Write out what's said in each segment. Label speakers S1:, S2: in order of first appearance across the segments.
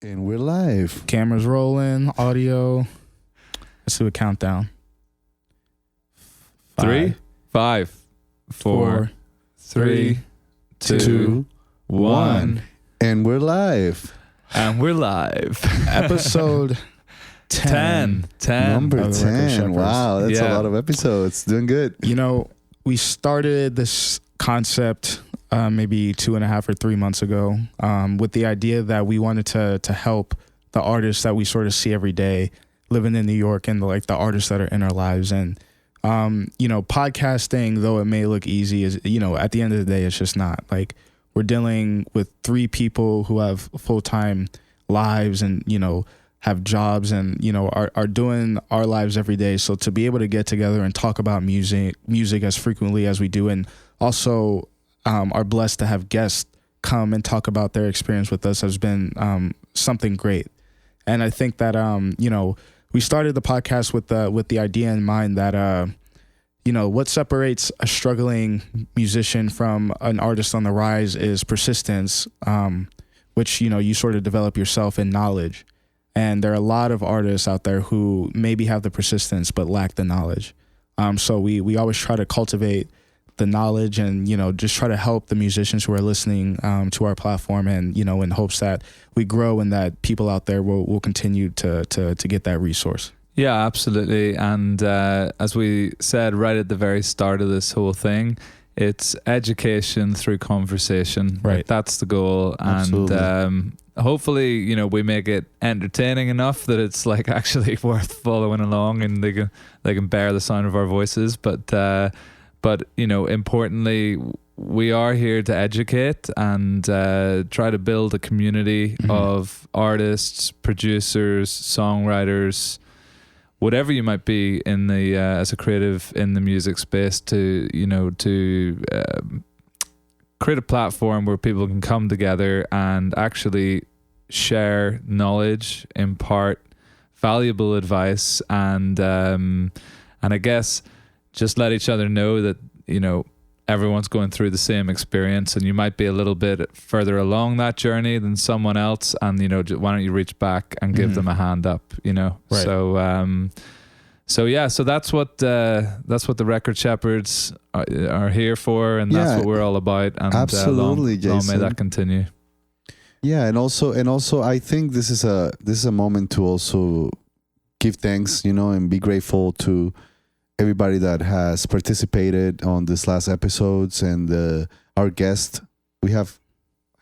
S1: And we're live.
S2: Cameras rolling, audio. Let's do a countdown.
S3: 3, 5, 4, 3, 2, 1.
S1: And we're live.
S3: And we're live.
S2: Episode 10.
S1: Number
S2: of the Record
S1: 10.
S2: Shepherds.
S1: Wow, that's a
S3: Yeah.
S1: lot of episodes. Doing good.
S2: You know, we started this concept maybe 2.5 or 3 months ago with the idea that we wanted to help the artists that we sort of see every day living in New York and the artists that are in our lives. And, podcasting, though it may look easy, is, at the end of the day, it's just not. Like, we're dealing with 3 people who have full-time lives and, have jobs and, are doing our lives every day. So to be able to get together and talk about music as frequently as we do, and also are blessed to have guests come and talk about their experience with us has been something great. And I think that, we started the podcast with the idea in mind that, what separates a struggling musician from an artist on the rise is persistence, which, you sort of develop yourself in knowledge. And there are a lot of artists out there who maybe have the persistence but lack the knowledge. So we always try to cultivate the knowledge and, just try to help the musicians who are listening to our platform and, in hopes that we grow and that people out there will continue to get that resource.
S3: Yeah, absolutely. And as we said right at the very start of this whole thing, it's education through conversation.
S2: Right.
S3: That's the goal.
S1: Absolutely.
S3: And hopefully, we make it entertaining enough that it's actually worth following along and they can bear the sound of our voices. But importantly, we are here to educate and try to build a community of artists, producers, songwriters, whatever you might be in the as a creative in the music space, to create a platform where people can come together and actually share knowledge, impart valuable advice, and I guess just let each other know that everyone's going through the same experience, and you might be a little bit further along that journey than someone else, and why don't you reach back and give them a hand up,
S2: Right.
S3: So that's what the Record Shepherds are here for, and that's what we're all about. And
S1: Absolutely,
S3: long may
S1: Jason.
S3: that continue.
S1: Yeah, and also I think this is a moment to also give thanks, and be grateful to everybody that has participated on this last episodes and our guest. We have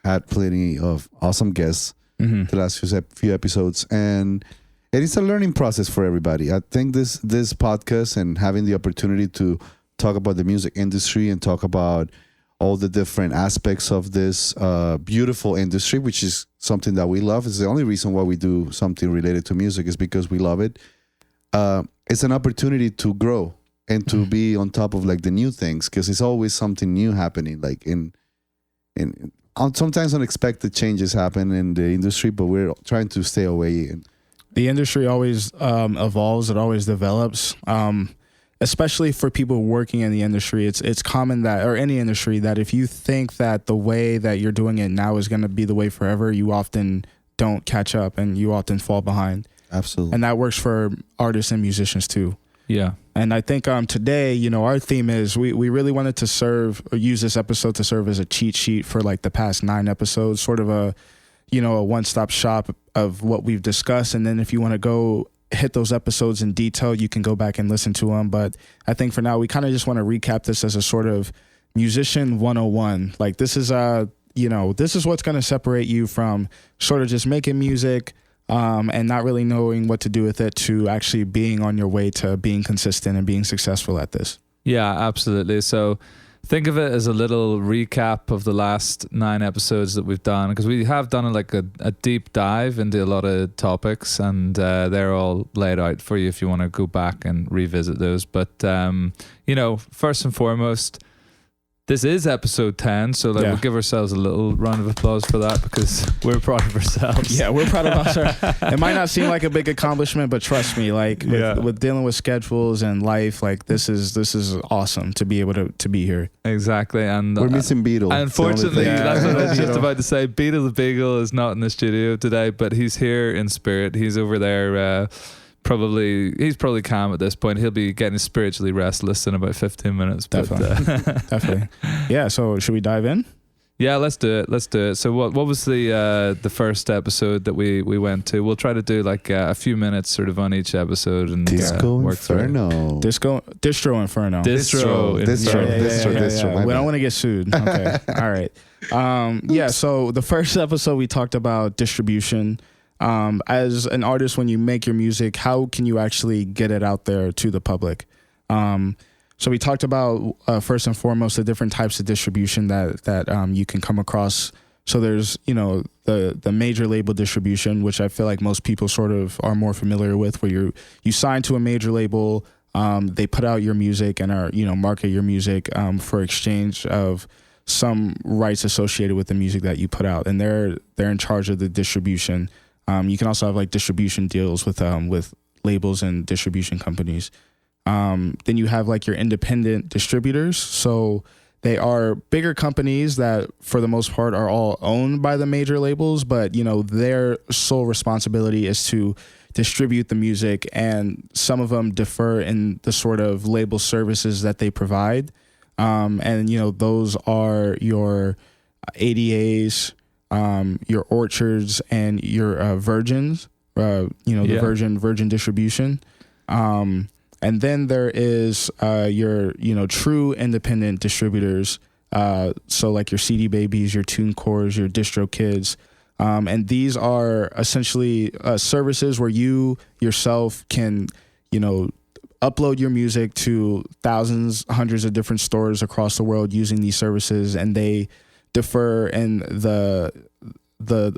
S1: had plenty of awesome guests the last few episodes, and it is a learning process for everybody. I think this podcast and having the opportunity to talk about the music industry and talk about all the different aspects of this beautiful industry, which is something that we love. It's the only reason why we do something related to music is because we love it. It's an opportunity to grow and to be on top of the new things, because it's always something new happening. Sometimes unexpected changes happen in the industry, but we're trying to stay away.
S2: The industry always evolves. It always develops. Especially for people working in the industry, it's common that, or any industry, that if you think that the way that you're doing it now is going to be the way forever, you often don't catch up and you often fall behind.
S1: Absolutely.
S2: And that works for artists and musicians too.
S3: Yeah.
S2: And I think today, our theme is we really wanted to use this episode to serve as a cheat sheet for the past 9 episodes, sort of a one-stop shop of what we've discussed. And then if you want to go hit those episodes in detail, you can go back and listen to them. But I think for now, we kind of just want to recap this as a sort of musician 101. This is this is what's going to separate you from sort of just making music and not really knowing what to do with it, to actually being on your way to being consistent and being successful at this.
S3: Yeah, absolutely. So think of it as a little recap of the last 9 episodes that we've done, because we have done a deep dive into a lot of topics, and they're all laid out for you if you want to go back and revisit those. But, first and foremost, this is episode 10, so like
S2: Yeah.
S3: we'll give ourselves a little round of applause for that because we're proud of ourselves.
S2: Yeah, we're proud of ourselves. It might not seem like a big accomplishment, but trust me, like
S3: Yeah.
S2: with dealing with schedules and life, like this is awesome to be able to be here.
S3: Exactly. And
S1: We're missing Beetle.
S3: unfortunately,
S2: thing.
S3: that's what I was just
S2: Beetle.
S3: about to say. Beetle the Beagle is not in the studio today, but he's here in spirit. He's over there. He's probably calm at this point. He'll be getting spiritually restless in about 15 minutes.
S2: Definitely. Yeah. So should we dive in?
S3: Yeah, let's do it. So what was the first episode that we went to? We'll try to do like a few minutes sort of on each episode and
S1: Disco
S3: work through it.
S1: Inferno.
S2: Distro Inferno.
S3: Distro.
S1: Distro.
S2: We don't want to get sued. Okay. All right. So the first episode we talked about distribution. As an artist, when you make your music, how can you actually get it out there to the public? So we talked about first and foremost the different types of distribution that you can come across. So there's the major label distribution, which I feel like most people sort of are more familiar with, where you sign to a major label, they put out your music and are market your music for exchange of some rights associated with the music that you put out, and they're in charge of the distribution. You can also have like distribution deals with labels and distribution companies. Then you have like your independent distributors. So they are bigger companies that for the most part are all owned by the major labels, but their sole responsibility is to distribute the music, and some of them differ in the sort of label services that they provide. And those are your ADAs, your Orchards, and your Virgins, the Virgin distribution. And then there is your true independent distributors. So like your CD Babies, your TuneCores, your DistroKids. And these are essentially services where you yourself can, upload your music to thousands, hundreds of different stores across the world using these services, and they differ in the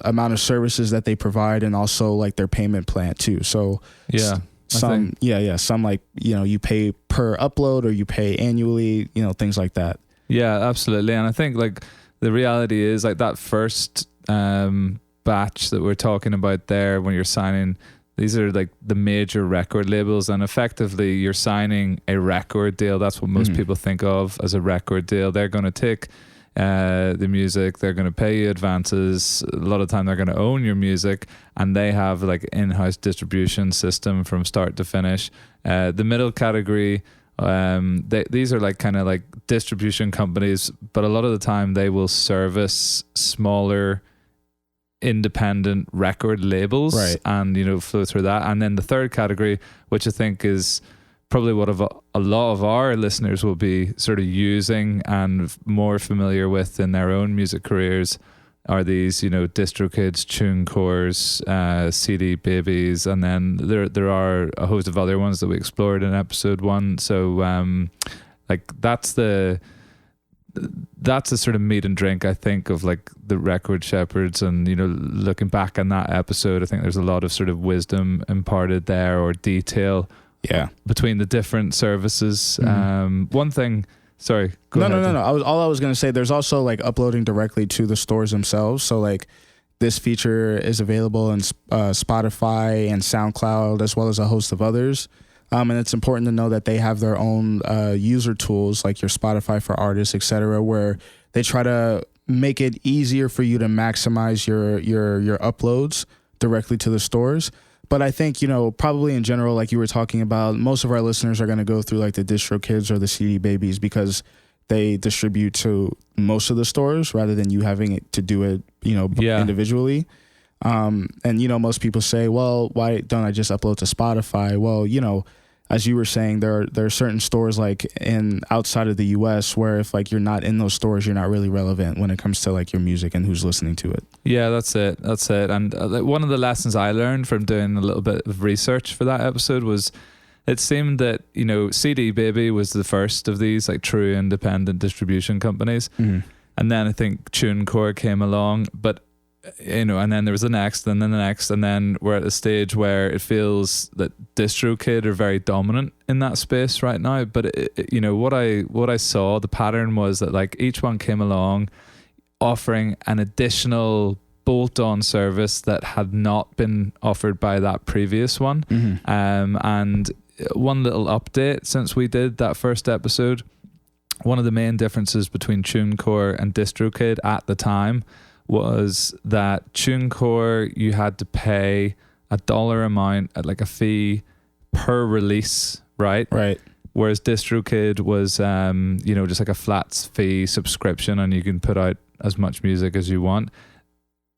S2: amount of services that they provide and also like their payment plan too. So some like you pay per upload or you pay annually, things like that.
S3: Yeah, absolutely. And I think like the reality is like that first batch that we're talking about there, when you're signing, these are like the major record labels, and effectively you're signing a record deal. That's what most people think of as a record deal. They're going to take the music, they're going to pay you advances. A lot of the time they're going to own your music, and they have like in-house distribution system from start to finish. The middle category, these are like kind of like distribution companies, but a lot of the time they will service smaller independent record labels,
S2: right,
S3: and flow through that. And then the third category, which I think is probably what a lot of our listeners will be sort of using and more familiar with in their own music careers, are these DistroKids, TuneCores, CD Babies, and then there are a host of other ones that we explored in episode 1. So like that's the sort of meat and drink, I think, of like the record shepherds. And looking back on that episode, I think there's a lot of sort of wisdom imparted there, or detail between the different services. One thing, sorry, go ahead.
S2: No. I was going to say, there's also like uploading directly to the stores themselves. So like this feature is available in Spotify and SoundCloud, as well as a host of others. And it's important to know that they have their own user tools, like your Spotify for Artists, etc., where they try to make it easier for you to maximize your uploads directly to the stores. But I think, probably in general, like you were talking about, most of our listeners are going to go through like the DistroKids or the CD Babies because they distribute to most of the stores rather than you having to do it, individually. And, most people say, well, why don't I just upload to Spotify? Well, as you were saying, there are certain stores like outside of the US where if like you're not in those stores, you're not really relevant when it comes to like your music and who's listening to it.
S3: Yeah, that's it. And one of the lessons I learned from doing a little bit of research for that episode was it seemed that, CD Baby was the first of these like true independent distribution companies. And then I think TuneCore came along, but and then there was the next, and then the next, and then we're at a stage where it feels that DistroKid are very dominant in that space right now. But what I saw, the pattern was that like each one came along offering an additional bolt-on service that had not been offered by that previous one. And one little update since we did that first episode, one of the main differences between TuneCore and DistroKid at the time was that TuneCore, you had to pay a dollar amount at like a fee per release, right?
S2: Right.
S3: Whereas DistroKid was, just like a flat fee subscription, and you can put out as much music as you want.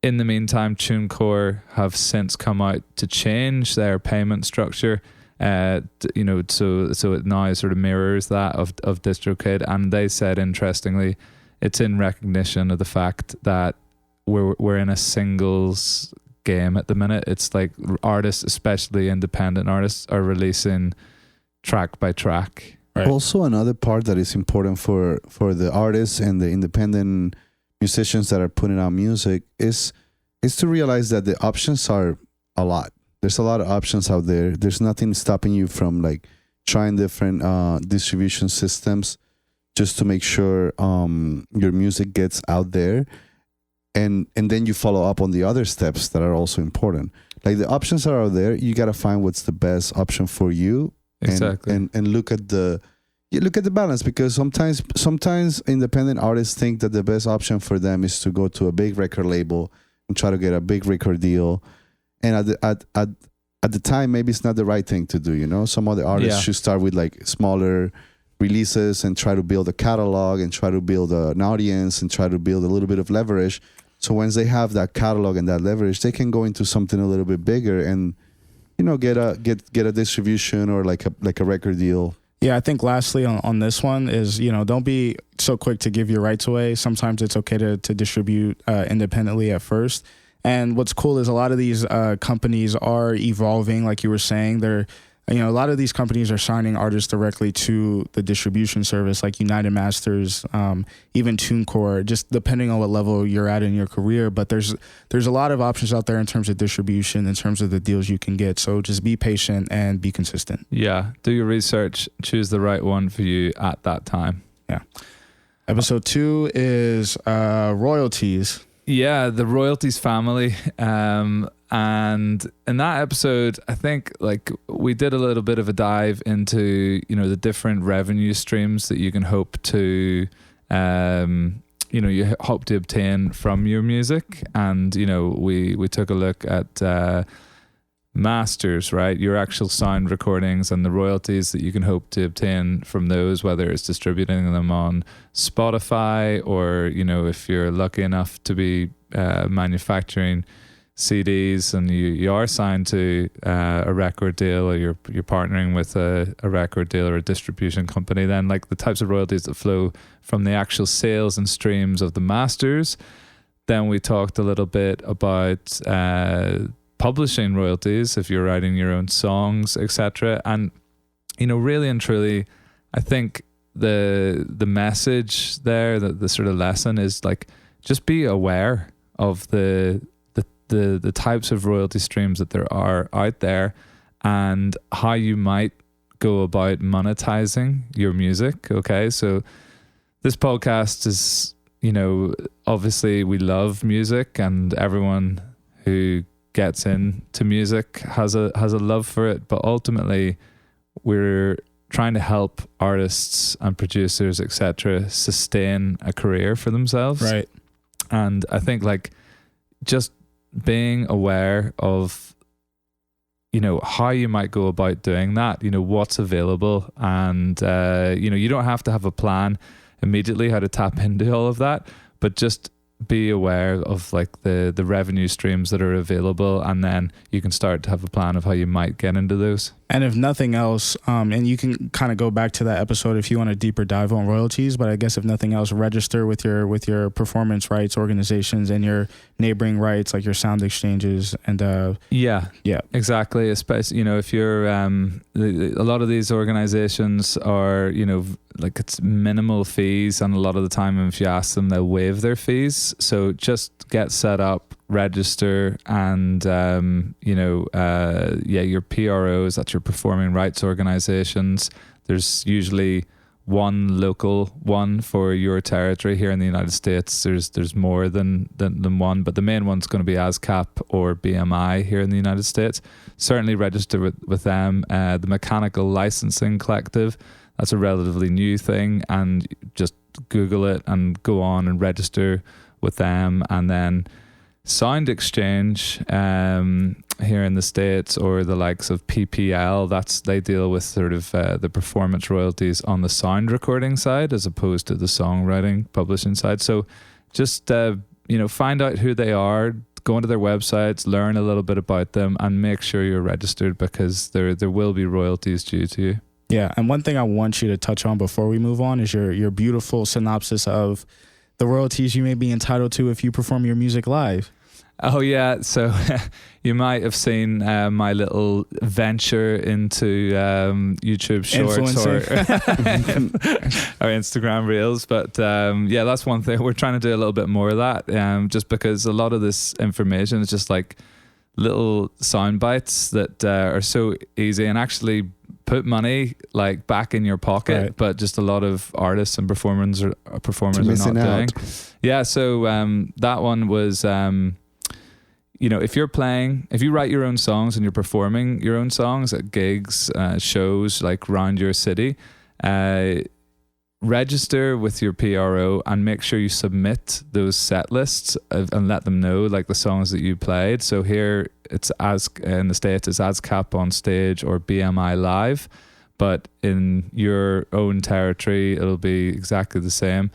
S3: In the meantime, TuneCore have since come out to change their payment structure. So it now sort of mirrors that of DistroKid, and they said, interestingly, it's in recognition of the fact that we're in a singles game at the minute. It's like artists, especially independent artists, are releasing track by track.
S2: Right.
S1: Also, another part that is important for the artists and the independent musicians that are putting out music is to realize that the options are a lot. There's a lot of options out there. There's nothing stopping you from like trying different distribution systems just to make sure your music gets out there. And then you follow up on the other steps that are also important. Like the options are out there. You got to find what's the best option for you.
S3: Exactly.
S1: And look at the balance, because sometimes independent artists think that the best option for them is to go to a big record label and try to get a big record deal. And at the time, maybe it's not the right thing to do. Some other artists should start with like smaller releases and try to build a catalog and try to build an audience and try to build a little bit of leverage. So once they have that catalog and that leverage, they can go into something a little bit bigger and get a distribution or like a record deal.
S2: Yeah, I think lastly on this one is, don't be so quick to give your rights away. Sometimes it's okay to distribute independently at first. And what's cool is a lot of these companies are evolving, like you were saying. They're, a lot of these companies are signing artists directly to the distribution service, like United Masters, even TuneCore, just depending on what level you're at in your career. But there's a lot of options out there in terms of distribution, in terms of the deals you can get. So just be patient and be consistent.
S3: Yeah, do your research, choose the right one for you at that time.
S2: Yeah. Episode 2 is Royalties.
S3: Yeah, the Royalties family. And in that episode, I think like we did a little bit of a dive into, the different revenue streams that you can hope to, you hope to obtain from your music. And, we took a look at masters, right? Your actual sound recordings and the royalties that you can hope to obtain from those, whether it's distributing them on Spotify or, if you're lucky enough to be manufacturing CDs and you are signed to a record deal, or you're partnering with a record deal or a distribution company, then like the types of royalties that flow from the actual sales and streams of the masters. Then we talked a little bit about publishing royalties if you're writing your own songs, etc. And really and truly, I think the message there, the sort of lesson is like, just be aware of the types of royalty streams that there are out there and how you might go about monetizing your music. Okay, so this podcast is, obviously we love music, and everyone who gets into music has a love for it, but ultimately we're trying to help artists and producers, etc., sustain a career for themselves.
S2: Right.
S3: And I think like just being aware of, how you might go about doing that, what's available. And, you don't have to have a plan immediately how to tap into all of that, but just be aware of like the revenue streams that are available, and then you can start to have a plan of how you might get into those.
S2: And if nothing else, and you can kind of go back to that episode if you want a deeper dive on royalties, but I guess if nothing else, register with your performance rights organizations and your neighboring rights, like your sound exchanges. And
S3: yeah, exactly. Especially, if you're a lot of these organizations are, like it's minimal fees, and a lot of the time if you ask them, they'll waive their fees. So just get set up, register, and your PROs, that's your performing rights organizations. There's usually one local one for your territory. Here in the United States, there's more than one, but the main one's going to be ASCAP or BMI here in the United States. Certainly register with them. The Mechanical Licensing Collective, that's a relatively new thing, and just Google it and go on and register with them. And then Sound Exchange here in the States, or the likes of PPL, they deal with sort of the performance royalties on the sound recording side as opposed to the songwriting publishing side. So just find out who they are, go into their websites, learn a little bit about them, and make sure you're registered, because there will be royalties due to you.
S2: Yeah, and one thing I want you to touch on before we move on is your beautiful synopsis of the royalties you may be entitled to if you perform your music live.
S3: Oh yeah, so you might have seen my little venture into YouTube Shorts or Instagram Reels, but that's one thing. We're trying to do a little bit more of that, just because a lot of this information is just like little sound bites that are so easy and actually put money like back in your pocket, right. But just a lot of artists and performers are not doing. Yeah, so that one was if you write your own songs and you're performing your own songs at gigs, shows like around your city, register with your PRO and make sure you submit those set lists and let them know like the songs that you played. So here it's in the States it's ASCAP on stage or BMI live, but in your own territory it'll be exactly the same.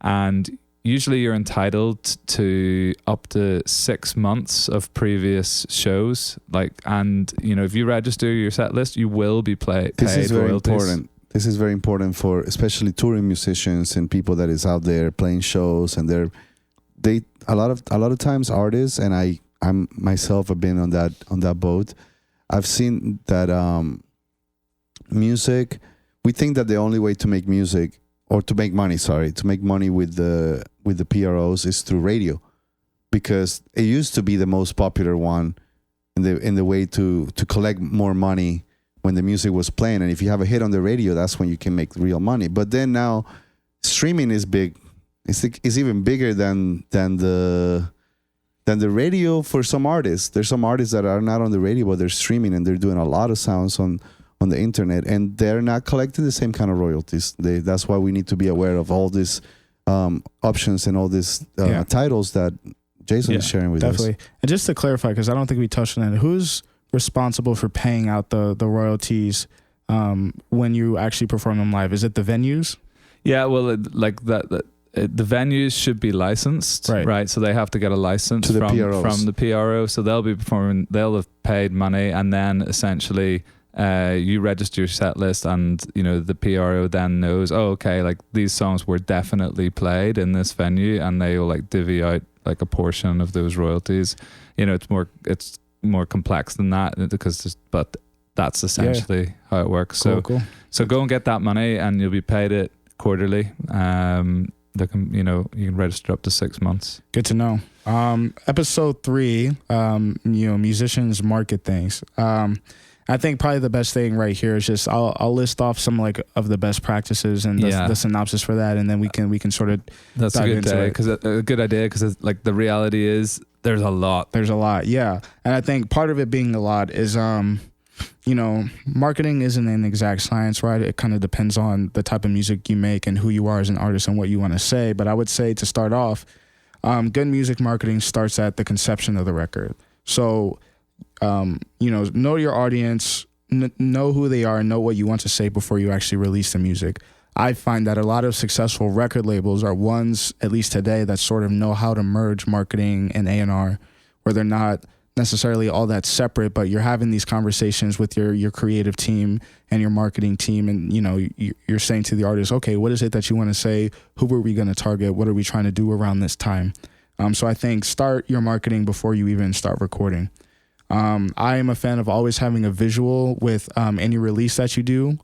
S3: And usually you're entitled to up to 6 months of previous shows. And if you register your set list, you will be paid royalties.
S1: This is very important. This is very important for especially touring musicians and people that is out there playing shows, and a lot of times artists, and I'm myself have been on that boat. I've seen that music, we think that the only way to make music or to make money with the PROs is through radio, because it used to be the most popular one in the way to collect more money when the music was playing. And if you have a hit on the radio, that's when you can make real money. But then now streaming is big. It's even bigger than the radio for some artists. There's some artists that are not on the radio, but they're streaming and they're doing a lot of sounds on the internet, and they're not collecting the same kind of royalties. That's why we need to be aware of all these options and all these titles that Jason is sharing with us.
S2: Definitely. And just to clarify, because I don't think we touched on it, who's responsible for paying out the royalties when you actually perform them live? Is it the venues? Yeah, well,
S3: the venues should be licensed, right? So they have to get a license from the PRO. So they'll be performing, they'll have paid money, and then essentially you register your set list, and the PRO then knows, these songs were definitely played in this venue, and they will divvy out a portion of those royalties. It's more complex than that, but that's essentially how it works. Cool. So go and get that money, and you'll be paid it quarterly. You can register up to 6 months.
S2: Good to know. Episode 3, musicians market things. I think probably the best thing right here is just I'll list off some of the best practices and the synopsis for that, and then we can sort of
S3: that's a good idea because the reality is there's a lot,
S2: yeah. And I think part of it being a lot is marketing isn't an exact science, right? It kind of depends on the type of music you make and who you are as an artist and what you want to say. But I would say to start off, good music marketing starts at the conception of the record. So know your audience, know who they are, know what you want to say before you actually release the music. I find that a lot of successful record labels are ones, at least today, that sort of know how to merge marketing and A&R, where they're not necessarily all that separate, but you're having these conversations with your creative team and your marketing team, and you're saying to the artist, okay, what is it that you want to say? Who are we going to target? What are we trying to do around this time? So I think start your marketing before you even start recording. I am a fan of always having a visual with any release that you do.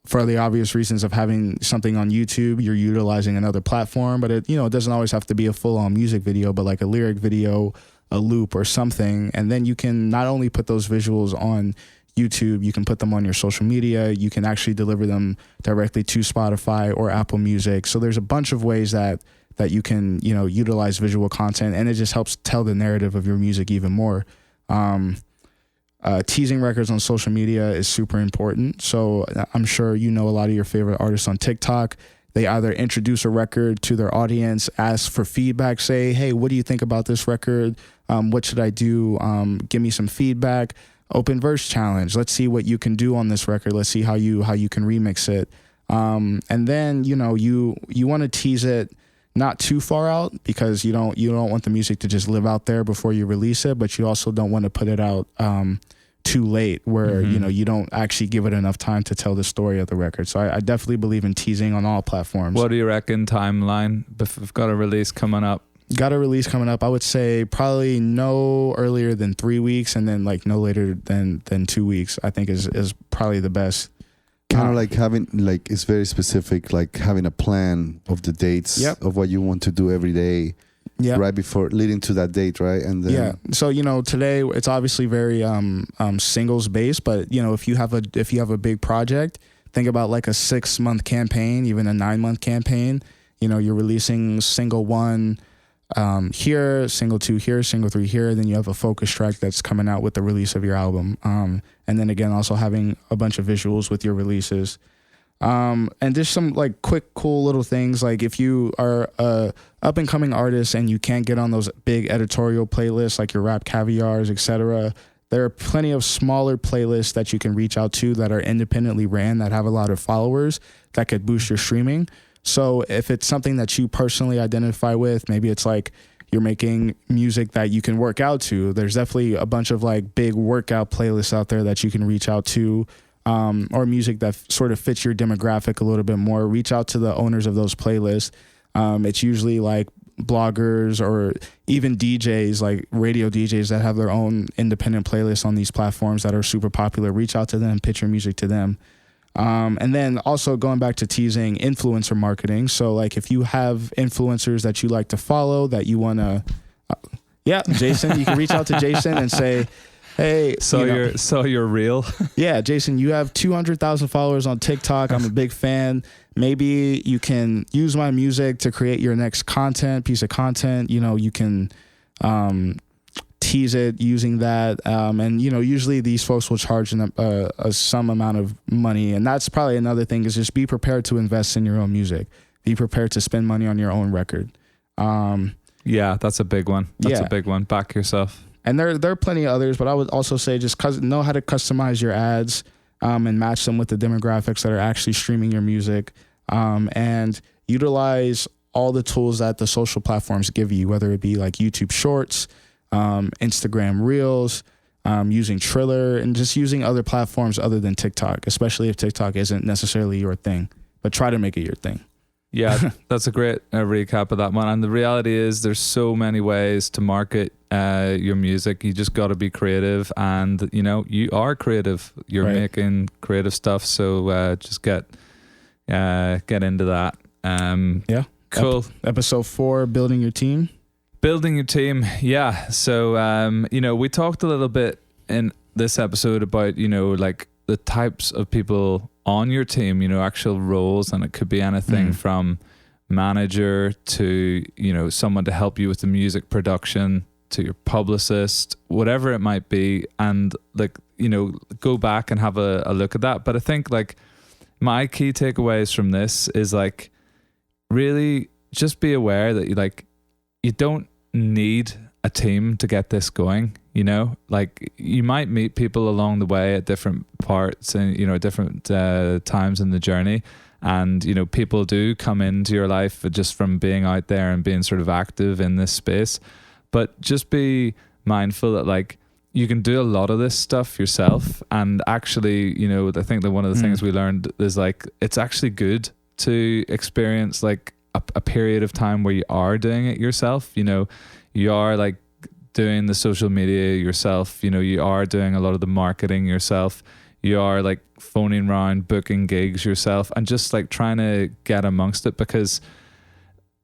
S2: for the obvious reasons of having something on YouTube, you're utilizing another platform, but it doesn't always have to be a full-on music video, but like a lyric video, a loop or something. And then you can not only put those visuals on YouTube, you can put them on your social media, you can actually deliver them directly to Spotify or Apple Music. So there's a bunch of ways that you can, utilize visual content, and it just helps tell the narrative of your music even more. Teasing records on social media is super important. So I'm sure a lot of your favorite artists on TikTok. They either introduce a record to their audience, ask for feedback, say, hey, what do you think about this record? What should I do? Give me some feedback. Open verse challenge. Let's see what you can do on this record. Let's see how you can remix it. And then, you want to tease it not too far out, because you don't want the music to just live out there before you release it, but you also don't want to put it out too late where you don't actually give it enough time to tell the story of the record. So I definitely believe in teasing on all platforms.
S3: What do you reckon timeline? If we've got a release coming up, I would say probably no earlier than 3 weeks, and then like no later than 2 weeks, I think is probably the best.
S1: Kind of like having, like, it's very specific, like having a plan of the dates of what you want to do every day. Yeah. Right before leading to that date, right? And then
S2: so today it's obviously very singles based, but if you have a big project, think about like a 6-month campaign, even a 9-month campaign. You're releasing single 1 here, single 2 here, single 3 here, then you have a focus track that's coming out with the release of your album. And then again, also having a bunch of visuals with your releases. And there's some like quick, cool little things. Like if you are a up and coming artist and you can't get on those big editorial playlists, like your Rap Caviars, etc., there are plenty of smaller playlists that you can reach out to that are independently ran, that have a lot of followers, that could boost your streaming. So if it's something that you personally identify with, maybe it's like you're making music that you can work out to, there's definitely a bunch of like big workout playlists out there that you can reach out to. Or music that sort of fits your demographic a little bit more. Reach out to the owners of those playlists. It's usually like bloggers or even DJs, like radio DJs that have their own independent playlists on these platforms that are super popular. Reach out to them, pitch your music to them. And then also going back to teasing, influencer marketing. So like if you have influencers that you like to follow, that you want to, Jason, you can reach out to Jason and say, hey,
S3: you're real.
S2: Yeah, Jason, you have 200,000 followers on TikTok. I'm a big fan. Maybe you can use my music to create your next piece of content. You can tease it using that. And usually these folks will charge some amount of money. And that's probably another thing, is just be prepared to invest in your own music. Be prepared to spend money on your own record.
S3: Yeah, that's a big one. A big one. Back yourself.
S2: And there are plenty of others, but I would also say just know how to customize your ads and match them with the demographics that are actually streaming your music, and utilize all the tools that the social platforms give you, whether it be like YouTube Shorts, Instagram Reels, using Triller, and just using other platforms other than TikTok, especially if TikTok isn't necessarily your thing, but try to make it your thing.
S3: Yeah, that's a great recap of that one. And the reality is there's so many ways to market your music. You just got to be creative, and you are creative. You're making creative stuff, so just get into that. Cool.
S2: Episode 4, building your team. Yeah.
S3: So we talked a little bit in this episode about like the types of people on your team, actual roles, and it could be anything from manager to, someone to help you with the music production, to your publicist, whatever it might be. And like, go back and have a look at that. But I think like my key takeaways from this is like, really just be aware that you don't need a team to get this going. Like you might meet people along the way at different parts and different times in the journey, and people do come into your life just from being out there and being sort of active in this space. But just be mindful that like you can do a lot of this stuff yourself, and actually I think that one of the things we learned is like it's actually good to experience like a period of time where you are doing it yourself. You are like doing the social media yourself, you are doing a lot of the marketing yourself, you are like phoning around, booking gigs yourself, and just like trying to get amongst it, because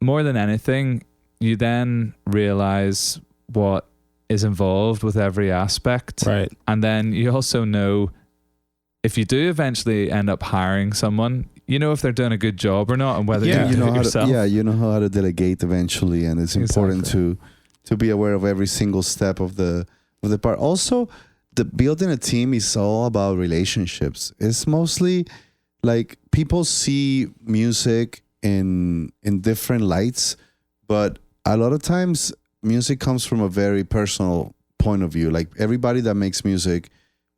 S3: more than anything, you then realize what is involved with every aspect.
S2: Right.
S3: And then you also know if you do eventually end up hiring someone, you know if they're doing a good job or not, and whether
S2: Yeah.
S3: you
S1: You
S3: do
S1: know
S3: it
S1: how
S3: yourself.
S1: you know how to delegate eventually, and it's important to be aware of every single step of the part. Also, the building a team is all about relationships. It's mostly like people see music in different lights, but a lot of times music comes from a very personal point of view. Like everybody that makes music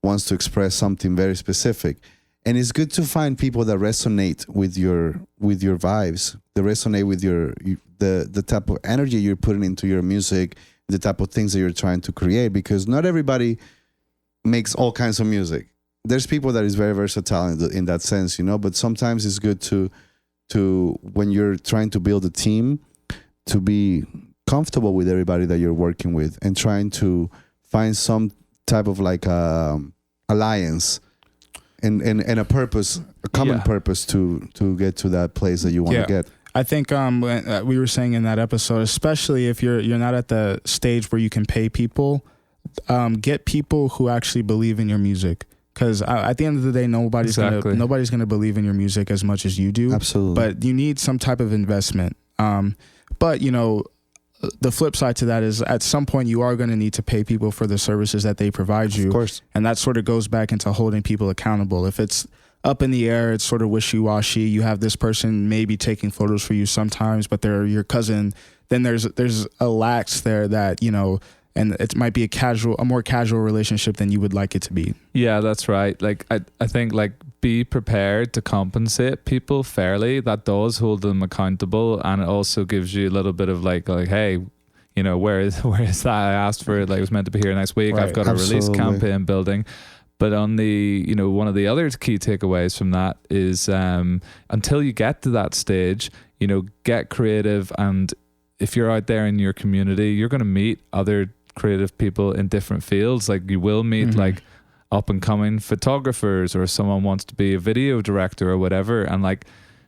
S1: wants to express something very specific, and it's good to find people that resonate with your vibes, that resonate with the type of energy you're putting into your music, the type of things that you're trying to create, because not everybody makes all kinds of music. There's people that is very versatile in that sense, you know, but sometimes it's good to when you're trying to build a team, to be comfortable with everybody that you're working with and trying to find some type of like alliance and a purpose, a common purpose to get to that place that you want to get.
S2: I think we were saying in that episode, especially if you're not at the stage where you can pay people, get people who actually believe in your music. Because at the end of the day, nobody's gonna believe in your music as much as you do.
S1: Absolutely.
S2: But you need some type of investment. But you know, the flip side to that is at some point you are going to need to pay people for the services that they provide you.
S1: Of course.
S2: And that sort of goes back into holding people accountable. If it's up in the air, it's sort of wishy-washy. You have this person maybe taking photos for you sometimes, but they're your cousin. Then there's a lax there that, you know, and it might be a more casual relationship than you would like it to be.
S3: Yeah, that's right. Like I think like be prepared to compensate people fairly. That does hold them accountable, and it also gives you a little bit of like hey, you know, where is that? I asked for it, like it was meant to be here next week.
S2: Right.
S3: I've got a release campaign building. But on the, you know, one of the other key takeaways from that is until you get to that stage, you know, get creative. And if you're out there in your community, you're going to meet other creative people in different fields. Like you will meet like up and coming photographers, or someone wants to be a video director or whatever, and like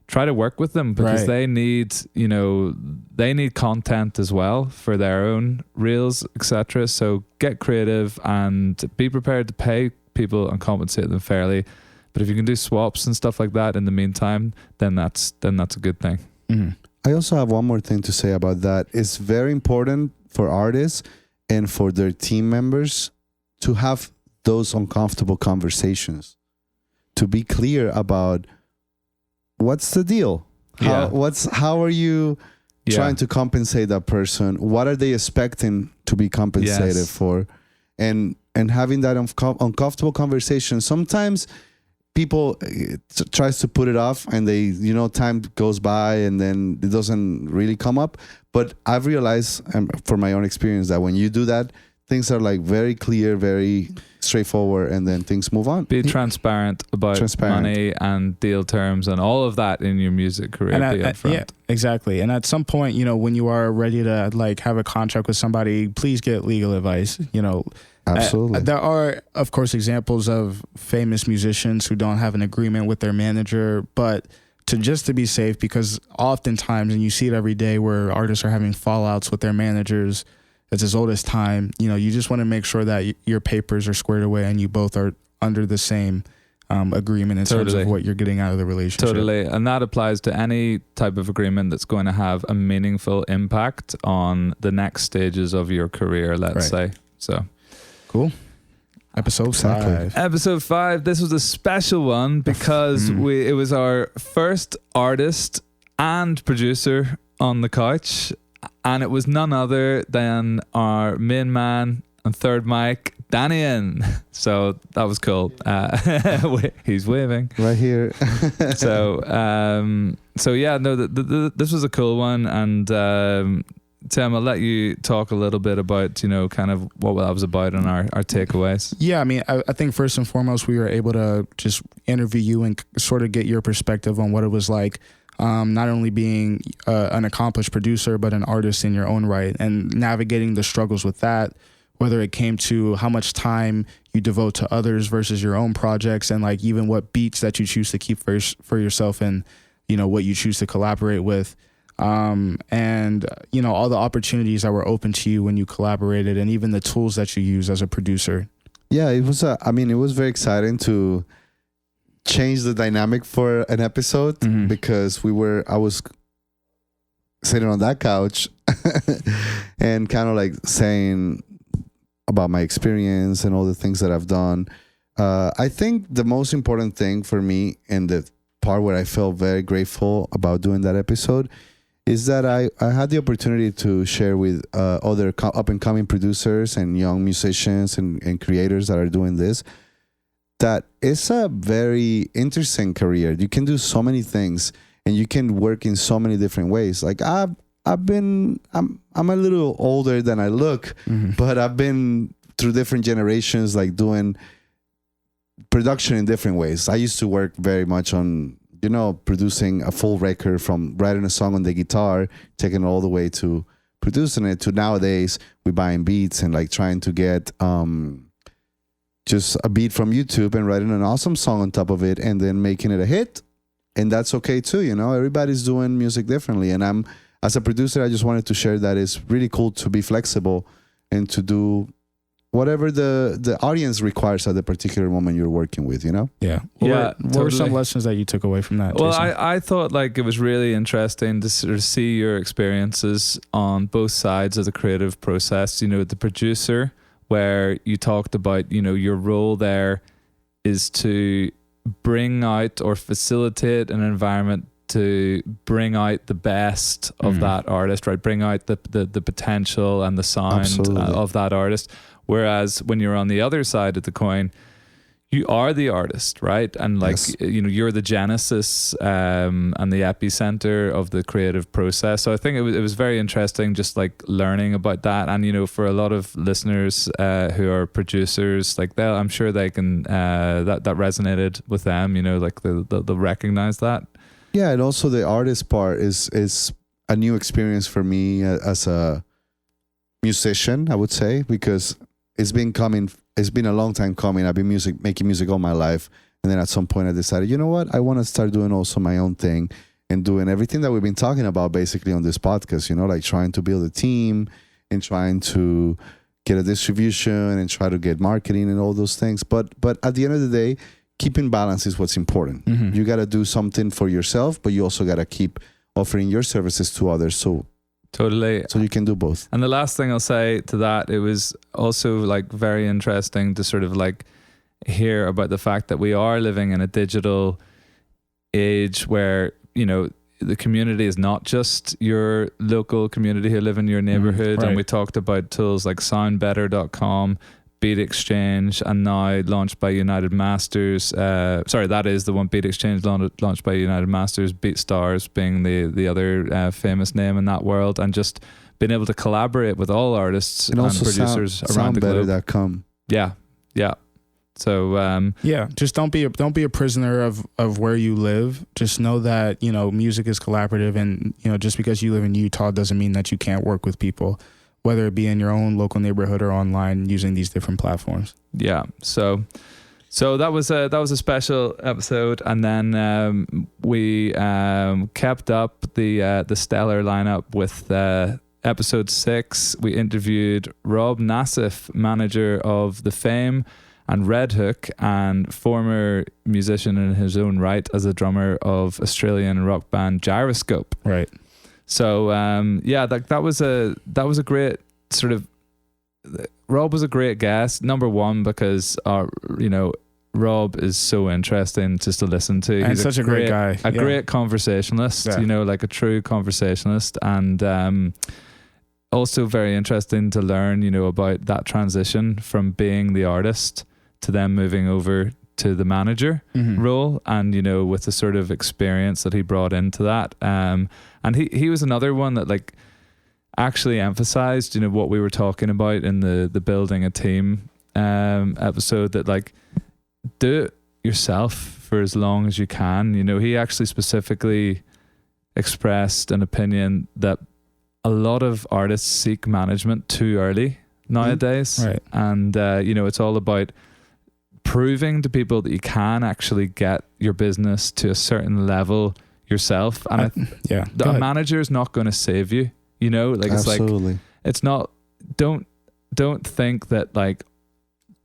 S3: try to work with them, because they need, you know, they need content as well for their own reels, etc. So get creative and be prepared to pay people and compensate them fairly. But if you can do swaps and stuff like that in the meantime, then that's a good thing.
S1: I also have one more thing to say about that. It's very important for artists and for their team members to have those uncomfortable conversations, to be clear about what's the deal, how are you trying to compensate that person, what are they expecting to be compensated for, and having that uncomfortable conversation. Sometimes people tries to put it off, and they, you know, time goes by and then it doesn't really come up. But I've realized, for my own experience, that when you do that, things are like very clear, very straightforward, and then things move on.
S3: Be transparent about money and deal terms and all of that in your music career. Be upfront.
S2: Yeah, exactly. And at some point, you know, when you are ready to like have a contract with somebody, please get legal advice. You know,
S1: absolutely.
S2: There are, of course, examples of famous musicians who don't have an agreement with their manager, but to be safe, because oftentimes, and you see it every day, where artists are having fallouts with their managers. It's as old as time. You know, you just want to make sure that your papers are squared away and you both are under the same agreement in terms of what you're getting out of the relationship.
S3: Totally. And that applies to any type of agreement that's going to have a meaningful impact on the next stages of your career, let's say. So
S2: cool. Episode 5.
S3: Episode 5. This was a special one because it was our first artist and producer on the couch. And it was none other than our main man and third mic, Danian. So that was cool. He's waving
S1: right here.
S3: So yeah, no, this was a cool one. And Tim, I'll let you talk a little bit about, you know, kind of what that was about and our takeaways.
S2: Yeah, I mean, I think first and foremost, we were able to just interview you and sort of get your perspective on what it was like. Not only being an accomplished producer, but an artist in your own right, and navigating the struggles with that, whether it came to how much time you devote to others versus your own projects, and like even what beats that you choose to keep for yourself, and what you choose to collaborate with, and all the opportunities that were open to you when you collaborated, and even the tools that you use as a producer.
S1: Yeah, it was it was very exciting to change the dynamic for an episode, because I was sitting on that couch and kind of like saying about my experience and all the things that I've done. I think the most important thing for me, and the part where I felt very grateful about doing that episode, is that I had the opportunity to share with other up-and-coming producers and young musicians and creators that are doing this, that it's a very interesting career. You can do so many things, and you can work in so many different ways. Like I'm a little older than I look, but I've been through different generations, like doing production in different ways. I used to work very much on, producing a full record, from writing a song on the guitar, taking it all the way to producing it, to nowadays we buying beats and like trying to get just a beat from YouTube and writing an awesome song on top of it and then making it a hit. And that's okay too, everybody's doing music differently. And as a producer, I just wanted to share that it's really cool to be flexible and to do whatever the audience requires at the particular moment you're working with,
S2: Yeah. What were some lessons that you took away from that?
S3: Well,
S2: Jason?
S3: I thought like it was really interesting to sort of see your experiences on both sides of the creative process. The producer, where you talked about, your role there is to bring out or facilitate an environment to bring out the best of that artist, right? Bring out the potential and the sound of that artist. Whereas when you're on the other side of the coin, you are the artist, right? And like, you're the genesis and the epicenter of the creative process. So I think it was very interesting just like learning about that. And, for a lot of listeners who are producers, like I'm sure they can, that resonated with them, like they'll recognize that.
S1: Yeah. And also the artist part is a new experience for me as a musician, I would say, because it's been a long time coming. I've been making music all my life. And then at some point I decided, you know what? I want to start doing also my own thing and doing everything that we've been talking about basically on this podcast, like trying to build a team and trying to get a distribution and try to get marketing and all those things. But at the end of the day, keeping balance is what's important. You got to do something for yourself, but you also got to keep offering your services to others.
S3: Totally.
S1: So you can do both.
S3: And the last thing I'll say to that, it was also like very interesting to sort of like hear about the fact that we are living in a digital age where, the community is not just your local community who live in your neighborhood.
S2: Right.
S3: And we talked about tools like soundbetter.com, Beat Exchange, and now launched by United Masters. That is the one, Beat Exchange, launched by United Masters, BeatStars being the other famous name in that world, and just being able to collaborate with all artists and producers around the globe.
S1: Soundbetter.com.
S3: Yeah. So
S2: just don't be a prisoner of where you live. Just know that music is collaborative, and just because you live in Utah doesn't mean that you can't work with people, whether it be in your own local neighborhood or online using these different platforms. Yeah.
S3: So that was a special episode, and then we kept up the stellar lineup with episode 6. We interviewed Rob Nassif, manager of The Fame and Red Hook, and former musician in his own right as a drummer of Australian rock band Gyroscope.
S2: Right.
S3: So that was a great sort of. Rob was a great guest. Number one, because Rob is so interesting just to listen to.
S2: And he's such a great guy,
S3: great conversationalist. Like a true conversationalist, and also very interesting to learn about that transition from being the artist to then moving over to the manager role, and with the sort of experience that he brought into that, and he was another one that like actually emphasized what we were talking about in the building a team episode, that like do it yourself for as long as you can. He actually specifically expressed an opinion that a lot of artists seek management too early. nowadays.
S2: Right.
S3: And, it's all about proving to people that you can actually get your business to a certain level yourself. And a manager is not going to save you,
S1: Absolutely.
S3: it's not, don't think that like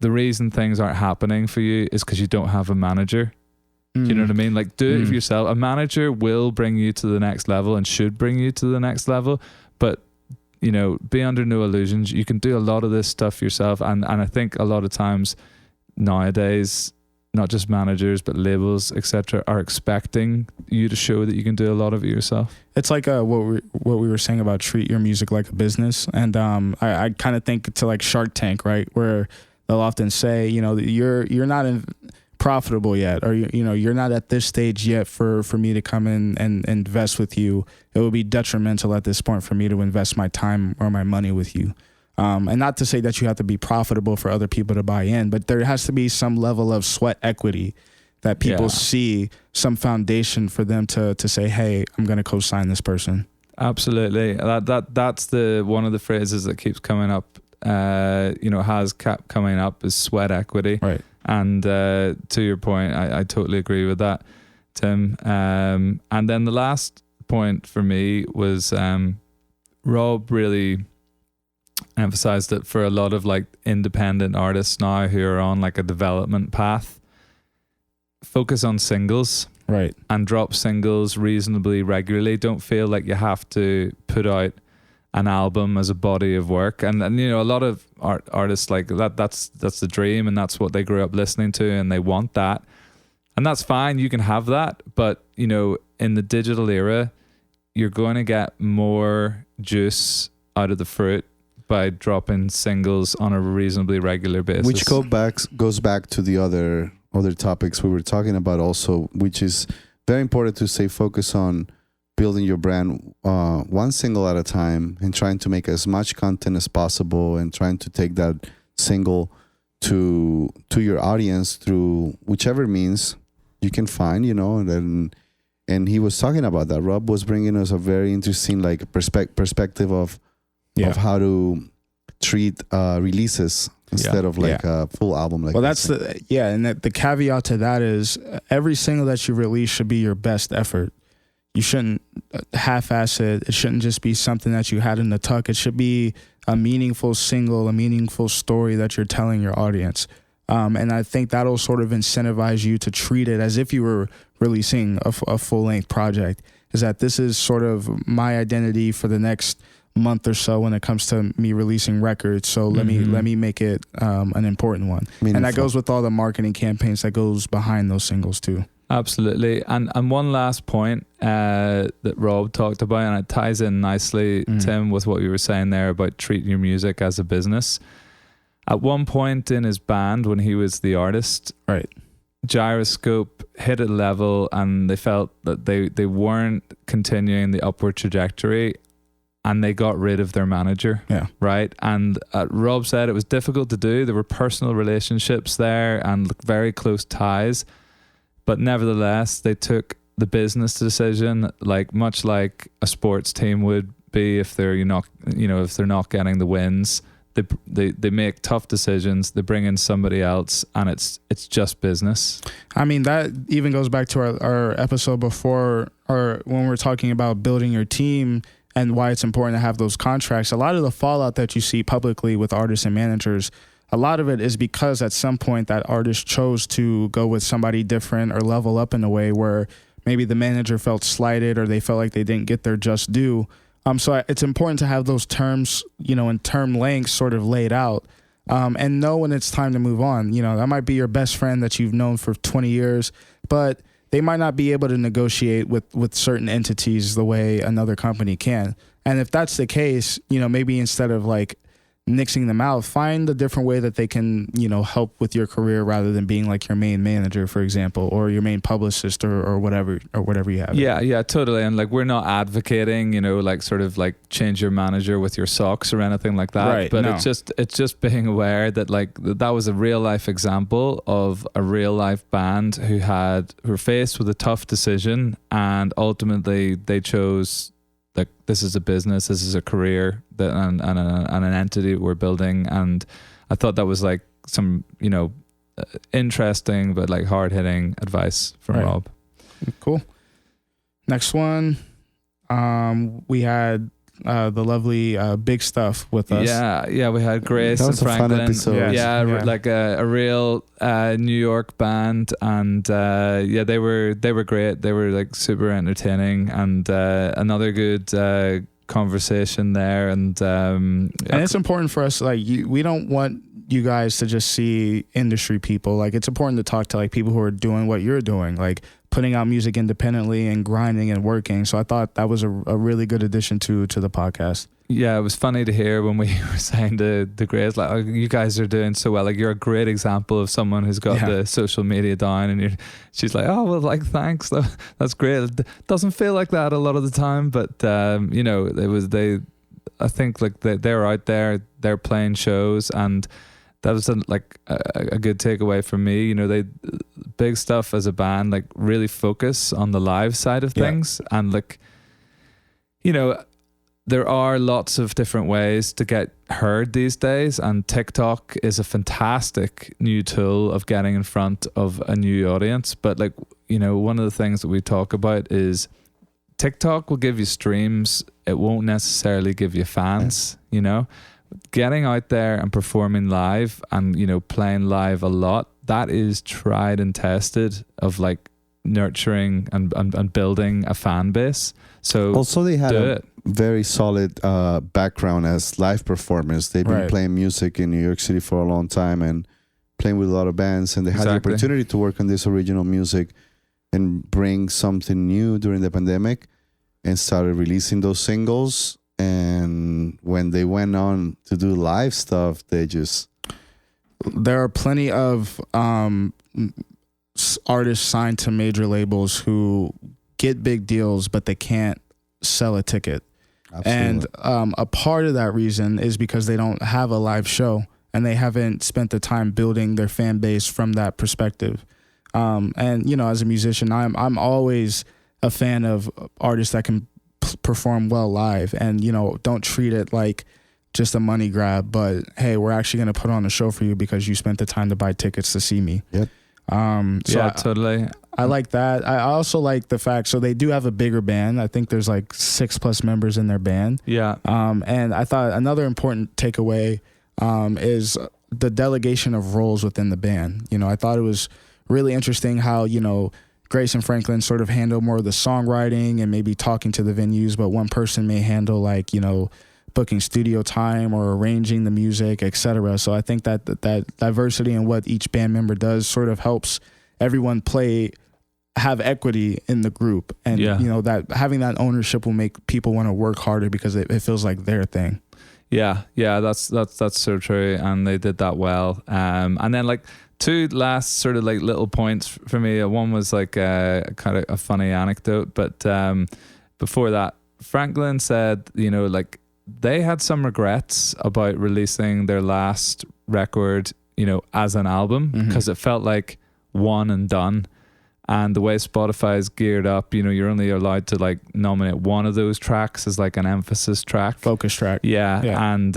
S3: the reason things aren't happening for you is because you don't have a manager. Do you know what I mean? Like, do it for yourself. A manager will bring you to the next level and should bring you to the next level, but be under no illusions. You can do a lot of this stuff yourself. And I think a lot of times nowadays, not just managers, but labels, etc., are expecting you to show that you can do a lot of it yourself.
S2: It's like what we were saying about treat your music like a business. And I kind of think to like Shark Tank, right? Where they'll often say, you're not profitable yet, or you're not at this stage yet for me to come in and invest with you. It would be detrimental at this point for me to invest my time or my money with you. And not to say that you have to be profitable for other people to buy in, but there has to be some level of sweat equity that people see, some foundation for them to say, hey, I'm going to co-sign this person.
S3: Absolutely. That's one of the phrases that keeps coming up, has kept coming up, is sweat equity.
S2: Right.
S3: And to your point, I totally agree with that, Tim. And then the last point for me was Rob really emphasized that for a lot of like independent artists now who are on like a development path, focus on singles.
S2: Right. And
S3: drop singles reasonably regularly. Don't feel like you have to put out an album as a body of work, and a lot of artists like that's the dream, and that's what they grew up listening to, and they want that, and that's fine. You can have that, but in the digital era, you're going to get more juice out of the fruit by dropping singles on a reasonably regular basis,
S1: which goes back to the other topics we were talking about also, which is very important to stay focused on building your brand one single at a time, and trying to make as much content as possible, and trying to take that single to your audience through whichever means you can find, and he was talking about that. Rob was bringing us a very interesting like perspective of how to treat releases instead of like a full album. Like,
S2: well, that's and the caveat to that is every single that you release should be your best effort. You shouldn't half-ass it. It shouldn't just be something that you had in the tuck. It should be a meaningful single, a meaningful story that you're telling your audience. And I think that'll sort of incentivize you to treat it as if you were releasing a full-length project, is that this is sort of my identity for the next month or so when it comes to me releasing records. So let me make it an important one. Meaningful. And that goes with all the marketing campaigns that goes behind those singles too.
S3: Absolutely. And one last point that Rob talked about, and it ties in nicely, Tim, with what you were saying there about treating your music as a business. At one point in his band, when he was the artist,
S2: right,
S3: Gyroscope hit a level and they felt that they weren't continuing the upward trajectory, and they got rid of their manager.
S2: Yeah.
S3: Right. And Rob said it was difficult to do. There were personal relationships there and very close ties. But nevertheless, they took the business decision, like much like a sports team would be if they're not getting the wins. They make tough decisions. They bring in somebody else, and it's just business.
S2: I mean, that even goes back to our episode before, or when we're talking about building your team and why it's important to have those contracts. A lot of the fallout that you see publicly with artists and managers, a lot of it is because at some point that artist chose to go with somebody different or level up in a way where maybe the manager felt slighted or they felt like they didn't get their just due. So it's important to have those terms, and term lengths sort of laid out, and know when it's time to move on. That might be your best friend that you've known for 20 years, but they might not be able to negotiate with certain entities the way another company can. And if that's the case, maybe instead of like nixing them out, find a different way that they can, help with your career rather than being like your main manager, for example, or your main publicist or whatever you have.
S3: Yeah, totally. And like, we're not advocating, like sort of like change your manager with your socks or anything like that.
S2: Right,
S3: but
S2: no.
S3: it's just being aware that like that was a real life example of a real life band who were faced with a tough decision, and ultimately they chose like this is a business, this is a career that and an entity we're building. And I thought that was like some, you know, interesting but like hard hitting advice from Rob.
S2: Cool. Next one, we had the lovely Big Stuff with us.
S3: Yeah, we had Grace
S1: That was
S3: and
S1: a
S3: Franklin.
S1: fun episode.
S3: Yeah,
S2: Yeah.
S3: like a real New York band, and they were great. They were like super entertaining, and another good conversation there. And
S2: it's important for us, like we don't want you guys to just see industry people. Like it's important to talk to like people who are doing what you're doing, like putting out music independently and grinding and working. So I thought that was a really good addition to the podcast.
S3: Yeah, it was funny to hear when we were saying to Grace, like, oh, you guys are doing so well. Like, you're a great example of someone who's got the social media down. And she's like, oh, well, like, thanks. That's great. It doesn't feel like that a lot of the time. But, you know, I think, like, they're out there, they're playing shows. And that was, a good takeaway for me. You know, Big Stuff as a band, like, really focus on the live side of things. And, like, you know, there are lots of different ways to get heard these days, and TikTok is a fantastic new tool of getting in front of a new audience. But like, you know, one of the things that we talk about is TikTok will give you streams. It won't necessarily give you fans, you know. Getting out there and performing live and, you know, playing live a lot, that is tried and tested of like nurturing and building a fan base. So
S1: also they had a very solid background as live performers. They've been playing music in New York City for a long time and playing with a lot of bands, and they had the opportunity to work on this original music and bring something new during the pandemic and started releasing those singles. And when they went on to do live stuff, there
S2: are plenty of artists signed to major labels who get big deals, but they can't sell a ticket. Absolutely. And a part of that reason is because they don't have a live show and they haven't spent the time building their fan base from that perspective. And, you know, as a musician, I'm always a fan of artists that can perform well live and, you know, don't treat it like just a money grab, but hey, we're actually going to put on a show for you because you spent the time to buy tickets to see me.
S1: Yep.
S3: Totally.
S2: I like that. I also like the fact, so they do have a bigger band. I think there's like 6+ members in their band.
S3: Yeah.
S2: And I thought another important takeaway is the delegation of roles within the band. You know, I thought it was really interesting how, you know, Grace and Franklin sort of handle more of the songwriting and maybe talking to the venues, but one person may handle like, you know, booking studio time or arranging the music, etc. So I think that diversity in what each band member does sort of helps everyone have equity in the group, and you know, that having that ownership will make people want to work harder because it feels like their thing. Yeah,
S3: that's so true, and they did that well. And then like two last sort of like little points for me. One was like kind of a funny anecdote, but before that, Franklin said, you know, like they had some regrets about releasing their last record, you know, as an album, because it felt like one and done. And the way Spotify is geared up, you know, you're only allowed to like nominate one of those tracks as like an emphasis track,
S2: focus track.
S3: Yeah. And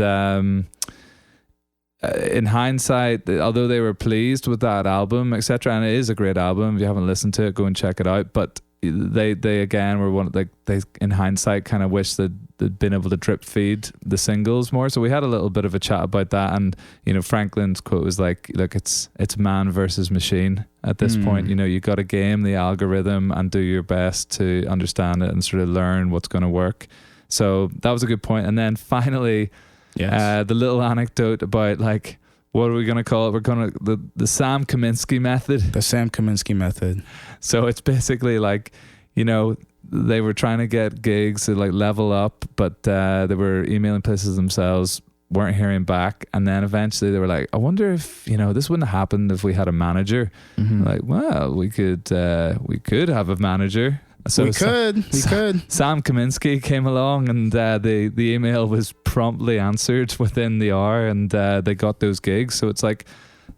S3: in hindsight, although they were pleased with that album, etc., and it is a great album, if you haven't listened to it, go and check it out. But they again were one, like, they in hindsight kind of wish that they'd been able to drip feed the singles more. So we had a little bit of a chat about that, and you know, Franklin's quote was like, look, it's man versus machine at this point. You know, you got to game the algorithm and do your best to understand it and sort of learn what's going to work. So that was a good point. And then finally, the little anecdote about like, what are we going to call it? We're going to the Sam Kaminsky method.
S2: The Sam Kaminsky method.
S3: So it's basically like, you know, they were trying to get gigs to like level up, but they were emailing places themselves, weren't hearing back. And then eventually they were like, I wonder if, you know, this wouldn't have happened if we had a manager. Like, well, we could have a manager. So
S2: we could.
S3: Sam Kaminsky came along, and the email was promptly answered within the hour, and they got those gigs. So it's like,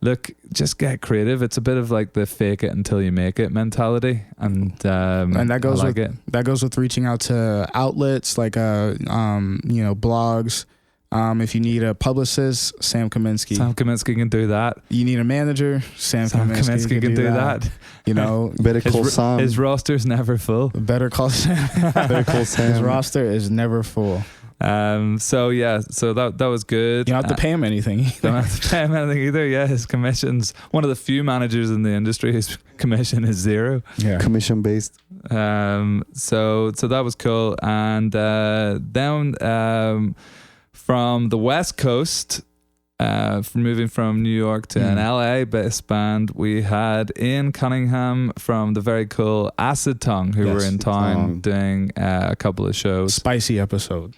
S3: look, just get creative. It's a bit of like the fake it until you make it mentality, and
S2: that goes
S3: I like
S2: with
S3: it.
S2: that goes with reaching out to outlets like blogs. If you need a publicist, Sam Kaminsky.
S3: Sam Kaminsky can do that.
S2: You need a manager, Sam Kaminsky can do that. You know,
S1: Better Call Sam.
S3: His roster's never full.
S2: Better Call Sam.
S1: Better Call Sam.
S2: His roster is never full.
S3: So that was good.
S2: You don't have to pay him anything.
S3: Don't have to pay him anything either. Yeah, his commission's one of the few managers in the industry whose commission is zero.
S2: Yeah,
S1: Commission based.
S3: So that was cool. And then from the West Coast, moving from New York to an LA based band, we had Ian Cunningham from the very cool Acid Tongue, who were in town doing a couple of shows.
S2: Spicy episode,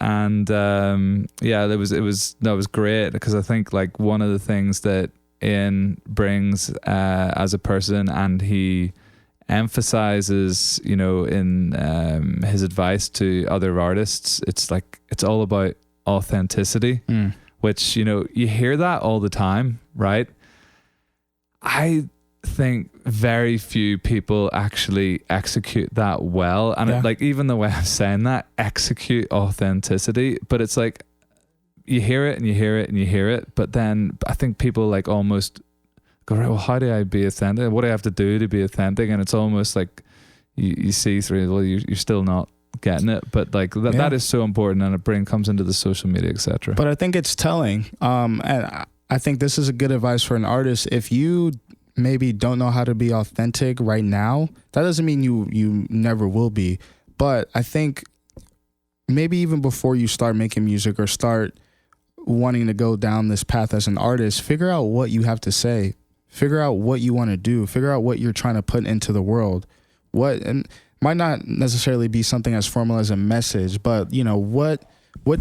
S3: and that was great, because I think like one of the things that Ian brings as a person, and he emphasizes, you know, in his advice to other artists, it's all about authenticity, which, you know, you hear that all the time, right? I think very few people actually execute that well, and like, even the way I'm saying that, execute authenticity, but it's like you hear it and you hear it and you hear it, but then I think people like almost go, right, well, how do I be authentic? What do I have to do to be authentic? And it's almost like you see through, well, you're still not getting it, but like that is so important, and it comes into the social media, etc.
S2: But I think it's telling, and I think this is a good advice for an artist. If you maybe don't know how to be authentic right now, that doesn't mean you never will be, but I think maybe even before you start making music or start wanting to go down this path as an artist, figure out what you have to say, figure out what you want to do, figure out what you're trying to put into the world, and might not necessarily be something as formal as a message, but you know, what